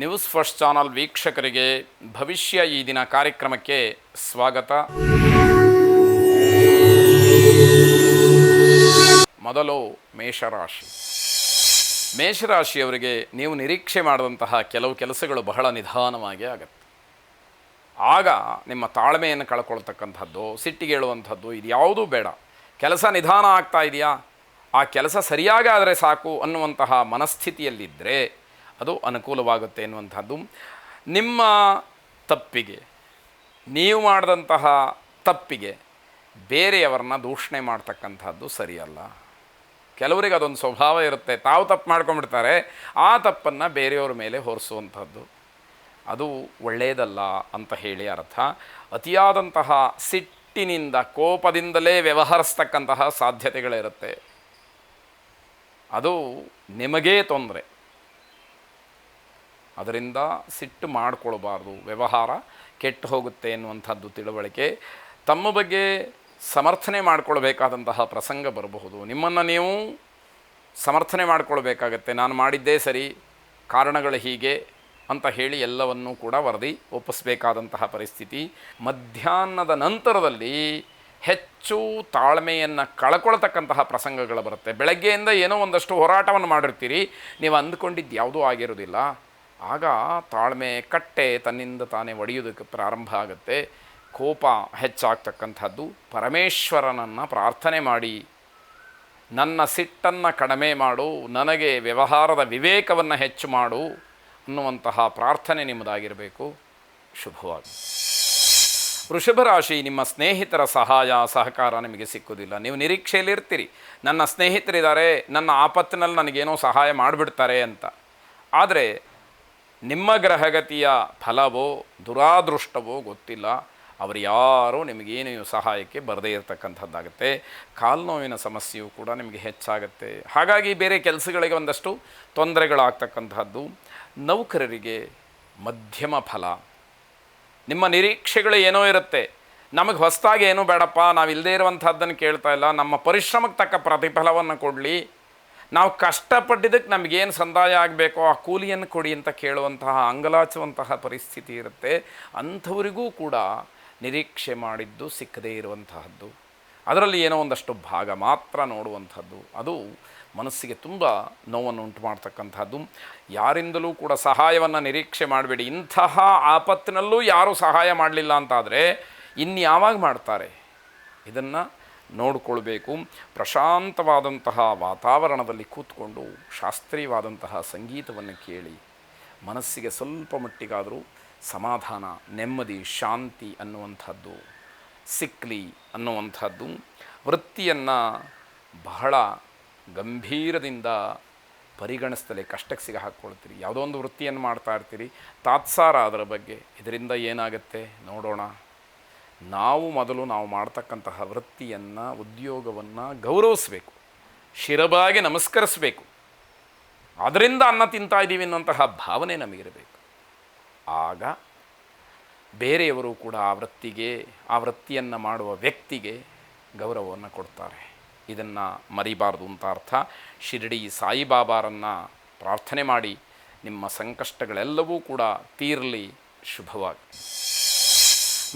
News first channel ವೀಕ್ಷಕರಿಗೆ ಭವಿಷ್ಯ ಈ ದಿನ ಕಾರ್ಯಕ್ರಮಕ್ಕೆ ಸ್ವಾಗತ. ಮೊದಲು ಮೇಷರಾಶಿ. ಮೇಷರಾಶಿಯವರಿಗೆ ನೀವು ನಿರೀಕ್ಷೆ ಮಾಡಿದಂತಹ ಕೆಲವು ಕೆಲಸಗಳು ಬಹಳ ನಿಧಾನವಾಗಿ ಆಗುತ್ತೆ. ಆಗ ನಿಮ್ಮ ತಾಳ್ಮೆಯನ್ನು ಕಳ್ಕೊಳ್ತಕ್ಕಂಥದ್ದು, ಸಿಟ್ಟಿಗೇಳುವಂಥದ್ದು ಇದು ಯಾವುದೂ ಬೇಡ. ಕೆಲಸ ನಿಧಾನ ಆಗ್ತಾ ಇದೆಯಾ, ಆ ಕೆಲಸ ಸರಿಯಾಗಿ ಆದರೆ ಸಾಕು ಅನ್ನುವಂತಹ ಮನಸ್ಥಿತಿಯಲ್ಲಿದ್ದರೆ ಅದು ಅನುಕೂಲವಾಗುತ್ತೆ ಎನ್ನುವಂಥದ್ದು. ನಿಮ್ಮ ತಪ್ಪಿಗೆ, ನೀವು ಮಾಡಿದಂತಹ ತಪ್ಪಿಗೆ ಬೇರೆಯವರನ್ನ ದೂಷಣೆ ಮಾಡ್ತಕ್ಕಂಥದ್ದು ಸರಿಯಲ್ಲ. ಕೆಲವರಿಗೆ ಅದೊಂದು ಸ್ವಭಾವ ಇರುತ್ತೆ, ತಾವು ತಪ್ಪು ಮಾಡ್ಕೊಂಡ್ಬಿಡ್ತಾರೆ, ಆ ತಪ್ಪನ್ನು ಬೇರೆಯವ್ರ ಮೇಲೆ ಹೊರಿಸುವಂಥದ್ದು. ಅದು ಒಳ್ಳೆಯದಲ್ಲ ಅಂತ ಹೇಳಿ ಅರ್ಥ. ಅತಿಯಾದಂತಹ ಸಿಟ್ಟಿನಿಂದ, ಕೋಪದಿಂದಲೇ ವ್ಯವಹರಿಸ್ತಕ್ಕಂತಹ ಸಾಧ್ಯತೆಗಳಿರುತ್ತೆ. ಅದು ನಿಮಗೇ ತೊಂದರೆ. ಅದರಿಂದ ಸಿಟ್ಟು ಮಾಡಿಕೊಳ್ಬಾರ್ದು, ವ್ಯವಹಾರ ಕೆಟ್ಟು ಹೋಗುತ್ತೆ ಎನ್ನುವಂಥದ್ದು ತಿಳುವಳಿಕೆ. ತಮ್ಮ ಬಗ್ಗೆ ಸಮರ್ಥನೆ ಮಾಡಿಕೊಳ್ಬೇಕಾದಂತಹ ಪ್ರಸಂಗ ಬರಬಹುದು. ನಿಮ್ಮನ್ನು ನೀವು ಸಮರ್ಥನೆ ಮಾಡಿಕೊಳ್ಬೇಕಾಗತ್ತೆ. ನಾನು ಮಾಡಿದ್ದೇ ಸರಿ, ಕಾರಣಗಳು ಹೀಗೆ ಅಂತ ಹೇಳಿ ಎಲ್ಲವನ್ನೂ ಕೂಡ ವರದಿ ಒಪ್ಪಿಸಬೇಕಾದಂತಹ ಪರಿಸ್ಥಿತಿ. ಮಧ್ಯಾಹ್ನದ ನಂತರದಲ್ಲಿ ಹೆಚ್ಚು ತಾಳ್ಮೆಯನ್ನು ಕಳ್ಕೊಳ್ತಕ್ಕಂತಹ ಪ್ರಸಂಗಗಳು ಬರುತ್ತೆ. ಬೆಳಗ್ಗೆಯಿಂದ ಏನೋ ಒಂದಷ್ಟು ಹೋರಾಟವನ್ನು ಮಾಡಿರ್ತೀರಿ, ನೀವು ಅಂದ್ಕೊಂಡಿದ್ದು ಯಾವುದೂ ಆಗಿರೋದಿಲ್ಲ. ಆಗ ತಾಳ್ಮೆ ಕಟ್ಟೆ ತನ್ನಿಂದ ತಾನೇ ಒಡೆಯೋದಕ್ಕೆ ಪ್ರಾರಂಭ ಆಗುತ್ತೆ. ಕೋಪ ಹೆಚ್ಚಾಗ್ತಕ್ಕಂಥದ್ದು. ಪರಮೇಶ್ವರನನ್ನು ಪ್ರಾರ್ಥನೆ ಮಾಡಿ, ನನ್ನ ಸಿಟ್ಟನ್ನು ಕಡಿಮೆ ಮಾಡು, ನನಗೆ ವ್ಯವಹಾರದ ವಿವೇಕವನ್ನು ಹೆಚ್ಚು ಮಾಡು ಅನ್ನುವಂತಹ ಪ್ರಾರ್ಥನೆ ನಿಮ್ಮದಾಗಿರಬೇಕು. ಶುಭವಾಗಿ. ವೃಷಭ ರಾಶಿ. ನಿಮ್ಮ ಸ್ನೇಹಿತರ ಸಹಾಯ ಸಹಕಾರ ನಿಮಗೆ ಸಿಕ್ಕುವುದಿಲ್ಲ. ನೀವು ನಿರೀಕ್ಷೆಯಲ್ಲಿರ್ತೀರಿ, ನನ್ನ ಸ್ನೇಹಿತರಿದ್ದಾರೆ, ನನ್ನ ಆಪತ್ತಿನಲ್ಲಿ ನನಗೇನೋ ಸಹಾಯ ಮಾಡಿಬಿಡ್ತಾರೆ ಅಂತ. ಆದರೆ ನಿಮ್ಮ ಗ್ರಹಗತಿಯ ಫಲವೋ ದುರಾದೃಷ್ಟವೋ ಗೊತ್ತಿಲ್ಲ, ಅವರು ಯಾರೂ ನಿಮಗೇನು ಸಹಾಯಕ್ಕೆ ಬರದೇ ಇರತಕ್ಕಂಥದ್ದಾಗುತ್ತೆ. ಕಾಲು ನೋವಿನ ಸಮಸ್ಯೆಯೂ ಕೂಡ ನಿಮಗೆ ಹೆಚ್ಚಾಗುತ್ತೆ. ಹಾಗಾಗಿ ಬೇರೆ ಕೆಲಸಗಳಿಗೆ ಒಂದಷ್ಟು ತೊಂದರೆಗಳಾಗ್ತಕ್ಕಂಥದ್ದು. ನೌಕರರಿಗೆ ಮಧ್ಯಮ ಫಲ. ನಿಮ್ಮ ನಿರೀಕ್ಷೆಗಳು ಏನೋ ಇರುತ್ತೆ, ನಮಗೆ ಹೊಸದಾಗಿ ಏನೂ ಬೇಡಪ್ಪ, ನಾವು ಇಲ್ಲದೇ ಇರುವಂಥದ್ದನ್ನು ಕೇಳ್ತಾ ಇಲ್ಲ, ನಮ್ಮ ಪರಿಶ್ರಮಕ್ಕೆ ತಕ್ಕ ಪ್ರತಿಫಲವನ್ನು ಕೊಡಲಿ, ನಾವು ಕಷ್ಟಪಟ್ಟಿದ್ದಕ್ಕೆ ನಮಗೇನು ಸಂದಾಯ ಆಗಬೇಕೋ ಆ ಕೂಲಿಯನ್ನು ಕೊಡಿ ಅಂತ ಕೇಳುವಂತಹ, ಅಂಗಲಾಚುವಂತಹ ಪರಿಸ್ಥಿತಿ ಇರುತ್ತೆ. ಅಂಥವರಿಗೂ ಕೂಡ ನಿರೀಕ್ಷೆ ಮಾಡಿದ್ದು ಸಿಕ್ಕದೇ ಇರುವಂತಹದ್ದು, ಅದರಲ್ಲಿ ಏನೋ ಒಂದಷ್ಟು ಭಾಗ ಮಾತ್ರ ನೋಡುವಂಥದ್ದು, ಅದು ಮನಸ್ಸಿಗೆ ತುಂಬ ನೋವನ್ನು ಉಂಟು ಮಾಡ್ತಕ್ಕಂಥದ್ದು. ಯಾರಿಂದಲೂ ಕೂಡ ಸಹಾಯವನ್ನು ನಿರೀಕ್ಷೆ ಮಾಡಬೇಡಿ. ಇಂತಹ ಆಪತ್ತಿನಲ್ಲೂ ಯಾರೂ ಸಹಾಯ ಮಾಡಲಿಲ್ಲ ಅಂತಾದರೆ ಇನ್ಯಾವಾಗ ಮಾಡ್ತಾರೆ, ಇದನ್ನು ನೋಡಿಕೊಳ್ಬೇಕು. ಪ್ರಶಾಂತವಾದಂತಹ ವಾತಾವರಣದಲ್ಲಿ ಕೂತ್ಕೊಂಡು ಶಾಸ್ತ್ರೀಯವಾದಂತಹ ಸಂಗೀತವನ್ನು ಕೇಳಿ ಮನಸ್ಸಿಗೆ ಸ್ವಲ್ಪ ಮಟ್ಟಿಗಾದರೂ ಸಮಾಧಾನ, ನೆಮ್ಮದಿ, ಶಾಂತಿ ಅನ್ನುವಂಥದ್ದು ಸಿಕ್ಕಲಿ ಅನ್ನುವಂಥದ್ದು. ವೃತ್ತಿಯನ್ನು ಬಹಳ ಗಂಭೀರದಿಂದ ಪರಿಗಣಿಸ್ತಲೇ ಕಷ್ಟಕ್ಕೆ ಸಿಗ ಹಾಕ್ಕೊಳ್ತೀರಿ. ಯಾವುದೋ ಒಂದು ವೃತ್ತಿಯನ್ನು ಮಾಡ್ತಾ ಇರ್ತೀರಿ, ತಾತ್ಸಾರ ಅದರ ಬಗ್ಗೆ. ಇದರಿಂದ ಏನಾಗುತ್ತೆ ನೋಡೋಣ. ನಾವು ಮೊದಲು ನಾವು ಮಾಡ್ತಕ್ಕಂತಹ ವೃತ್ತಿಯನ್ನು, ಉದ್ಯೋಗವನ್ನು ಗೌರವಿಸಬೇಕು, ಶಿರಬಾಗಿ ನಮಸ್ಕರಿಸಬೇಕು. ಅದರಿಂದ ಅನ್ನ ತಿಂತಾ ಇದ್ದೀವಿ ಅನ್ನೋಂತಹ ಭಾವನೆ ನಮಗಿರಬೇಕು. ಆಗ ಬೇರೆಯವರು ಕೂಡ ಆ ವೃತ್ತಿಗೆ, ಆ ವೃತ್ತಿಯನ್ನು ಮಾಡುವ ವ್ಯಕ್ತಿಗೆ ಗೌರವವನ್ನು ಕೊಡ್ತಾರೆ. ಇದನ್ನು ಮರಿಬಾರ್ದು ಅಂತ ಅರ್ಥ. ಶಿರಡಿ ಸಾಯಿಬಾಬಾರನ್ನು ಪ್ರಾರ್ಥನೆ ಮಾಡಿ ನಿಮ್ಮ ಸಂಕಷ್ಟಗಳೆಲ್ಲವೂ ಕೂಡ ತೀರಲಿ. ಶುಭವಾಗಿ.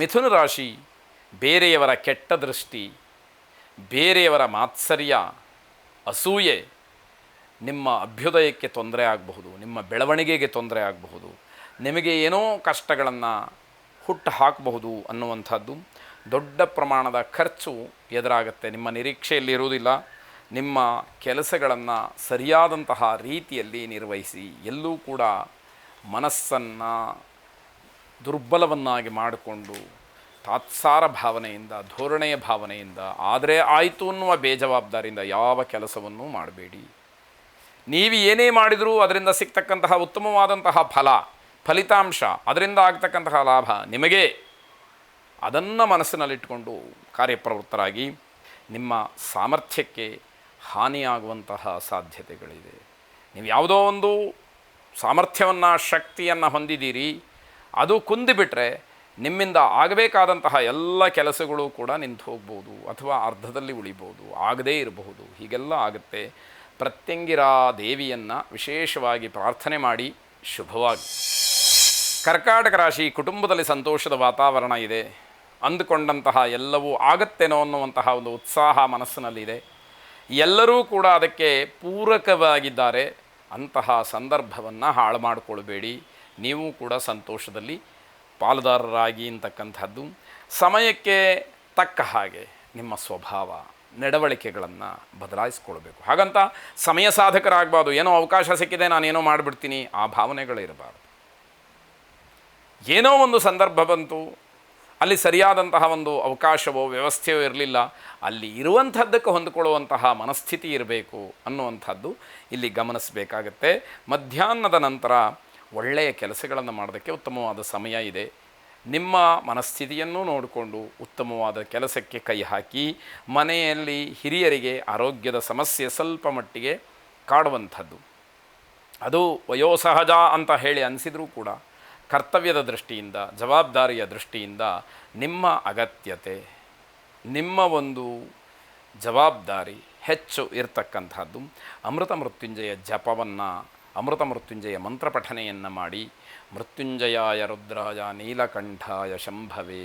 ಮಿಥುನ ರಾಶಿ. ಬೇರೆಯವರ ಕೆಟ್ಟ ದೃಷ್ಟಿ, ಬೇರೆಯವರ ಮಾತ್ಸರ್ಯ, ಅಸೂಯೆ ನಿಮ್ಮ ಅಭ್ಯುದಯಕ್ಕೆ ತೊಂದರೆ ಆಗಬಹುದು, ನಿಮ್ಮ ಬೆಳವಣಿಗೆಗೆ ತೊಂದರೆ ಆಗಬಹುದು, ನಿಮಗೆ ಏನೋ ಕಷ್ಟಗಳನ್ನು ಹುಟ್ಟು ಹಾಕಬಹುದು ಅನ್ನುವಂಥದ್ದು. ದೊಡ್ಡ ಪ್ರಮಾಣದ ಖರ್ಚು ಎದುರಾಗುತ್ತೆ, ನಿಮ್ಮ ನಿರೀಕ್ಷೆಯಲ್ಲಿರುವುದಿಲ್ಲ. ನಿಮ್ಮ ಕೆಲಸಗಳನ್ನು ಸರಿಯಾದಂತಹ ರೀತಿಯಲ್ಲಿ ನಿರ್ವಹಿಸಿ. ಎಲ್ಲೂ ಕೂಡ ಮನಸ್ಸನ್ನು ದುರ್ಬಲವನ್ನಾಗಿ ಮಾಡಿಕೊಂಡು ತಾತ್ಸಾರ ಭಾವನೆಯಿಂದ, ಧೋರಣೆಯ ಭಾವನೆಯಿಂದ, ಆದರೆ ಆಯಿತು ಅನ್ನುವ ಬೇಜವಾಬ್ದಾರಿಯಿಂದ ಯಾವ ಕೆಲಸವನ್ನೂ ಮಾಡಬೇಡಿ. ನೀವು ಏನೇ ಮಾಡಿದರೂ ಅದರಿಂದ ಸಿಗ್ತಕ್ಕಂತಹ ಉತ್ತಮವಾದಂತಹ ಫಲಿತಾಂಶ, ಅದರಿಂದ ಆಗ್ತಕ್ಕಂತಹ ಲಾಭ ನಿಮಗೇ. ಅದನ್ನು ಮನಸ್ಸಿನಲ್ಲಿಟ್ಟುಕೊಂಡು ಕಾರ್ಯಪ್ರವೃತ್ತರಾಗಿ. ನಿಮ್ಮ ಸಾಮರ್ಥ್ಯಕ್ಕೆ ಹಾನಿಯಾಗುವಂತಹ ಸಾಧ್ಯತೆಗಳಿದೆ. ನೀವು ಯಾವುದೋ ಒಂದು ಸಾಮರ್ಥ್ಯವನ್ನು, ಶಕ್ತಿಯನ್ನು ಹೊಂದಿದ್ದೀರಿ, ಅದು ಕುಂದಿಬಿಟ್ರೆ ನಿಮ್ಮಿಂದ ಆಗಬೇಕಾದಂತಹ ಎಲ್ಲ ಕೆಲಸಗಳು ಕೂಡ ನಿಂತು ಹೋಗ್ಬೋದು, ಅಥವಾ ಅರ್ಧದಲ್ಲಿ ಉಳಿಬೋದು, ಆಗದೇ ಇರಬಹುದು. ಹೀಗೆಲ್ಲ ಆಗುತ್ತೆ. ಪ್ರತ್ಯಂಗಿರಾ ದೇವಿಯನ್ನು ವಿಶೇಷವಾಗಿ ಪ್ರಾರ್ಥನೆ ಮಾಡಿ ಶುಭವಾಗಿ. ಕರ್ಕಾಟಕ ರಾಶಿ, ಕುಟುಂಬದಲ್ಲಿ ಸಂತೋಷದ ವಾತಾವರಣ ಇದೆ. ಅಂದುಕೊಂಡಂತಹ ಎಲ್ಲವೂ ಆಗತ್ತೇನೋ ಅನ್ನುವಂತಹ ಒಂದು ಉತ್ಸಾಹ ಮನಸ್ಸಿನಲ್ಲಿದೆ. ಎಲ್ಲರೂ ಕೂಡ ಅದಕ್ಕೆ ಪೂರಕವಾಗಿದ್ದಾರೆ. ಅಂತಹ ಸಂದರ್ಭವನ್ನು ಹಾಳು ಮಾಡಿಕೊಳ್ಬೇಡಿ. ನೀವು ಕೂಡ ಸಂತೋಷದಲ್ಲಿ ಪಾಲುದಾರರಾಗಿ ಅಂತಕ್ಕಂಥದ್ದು. ಸಮಯಕ್ಕೆ ತಕ್ಕ ಹಾಗೆ ನಿಮ್ಮ ಸ್ವಭಾವ ನಡವಳಿಕೆಗಳನ್ನು ಬದಲಾಯಿಸ್ಕೊಳ್ಬೇಕು. ಹಾಗಂತ ಸಮಯ ಸಾಧಕರಾಗಬಾರ್ದು. ಏನೋ ಅವಕಾಶ ಸಿಕ್ಕಿದೆ ನಾನೇನೋ ಮಾಡಿಬಿಡ್ತೀನಿ, ಆ ಭಾವನೆಗಳಿರಬಾರ್ದು. ಏನೋ ಒಂದು ಸಂದರ್ಭ ಬಂತು, ಅಲ್ಲಿ ಸರಿಯಾದಂತಹ ಒಂದು ಅವಕಾಶವೋ ವ್ಯವಸ್ಥೆಯೋ ಇರಲಿಲ್ಲ, ಅಲ್ಲಿ ಇರುವಂಥದ್ದಕ್ಕೆ ಹೊಂದಿಕೊಳ್ಳುವಂತಹ ಮನಸ್ಥಿತಿ ಇರಬೇಕು ಅನ್ನುವಂಥದ್ದು ಇಲ್ಲಿ ಗಮನಿಸಬೇಕಾಗತ್ತೆ. ಮಧ್ಯಾಹ್ನದ ನಂತರ ಒಳ್ಳೆಯ ಕೆಲಸಗಳನ್ನು ಮಾಡೋದಕ್ಕೆ ಉತ್ತಮವಾದ ಸಮಯ ಇದೆ. ನಿಮ್ಮ ಮನಸ್ಥಿತಿಯನ್ನು ನೋಡಿಕೊಂಡು ಉತ್ತಮವಾದ ಕೆಲಸಕ್ಕೆ ಕೈ ಹಾಕಿ. ಮನೆಯಲ್ಲಿ ಹಿರಿಯರಿಗೆ ಆರೋಗ್ಯದ ಸಮಸ್ಯೆ ಸ್ವಲ್ಪ ಮಟ್ಟಿಗೆ ಕಾಡುವಂಥದ್ದು, ಅದು ವಯೋಸಹಜ ಅಂತ ಹೇಳಿ ಅನಿಸಿದರೂ ಕೂಡ ಕರ್ತವ್ಯದ ದೃಷ್ಟಿಯಿಂದ, ಜವಾಬ್ದಾರಿಯ ದೃಷ್ಟಿಯಿಂದ ನಿಮ್ಮ ಅಗತ್ಯತೆ, ನಿಮ್ಮ ಒಂದು ಜವಾಬ್ದಾರಿ ಹೆಚ್ಚು ಇರತಕ್ಕಂಥದ್ದು. ಅಮೃತ ಮೃತ್ಯುಂಜಯ ಜಪವನ್ನು, ಅಮೃತ ಮೃತ್ಯುಂಜಯ ಮಂತ್ರ ಪಠನೆಯನ್ನು ಮಾಡಿ, ಮೃತ್ಯುಂಜಯಾಯ ರುದ್ರಾಯ ನೀಲಕಂಠಾಯ ಶಂಭವೇ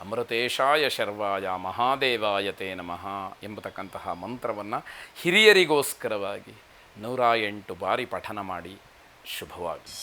ಅಮೃತೇಶಾಯ ಶರ್ವಾಯ ಮಹಾದೇವಾಯ ತೇ ನಮಃ ಎಂಬತಕ್ಕಂತಹ ಮಂತ್ರವನ್ನು ಹಿರಿಯರಿಗೋಸ್ಕರವಾಗಿ 108 ಬಾರಿ ಪಠನ ಮಾಡಿ. ಶುಭವಾಗಿ.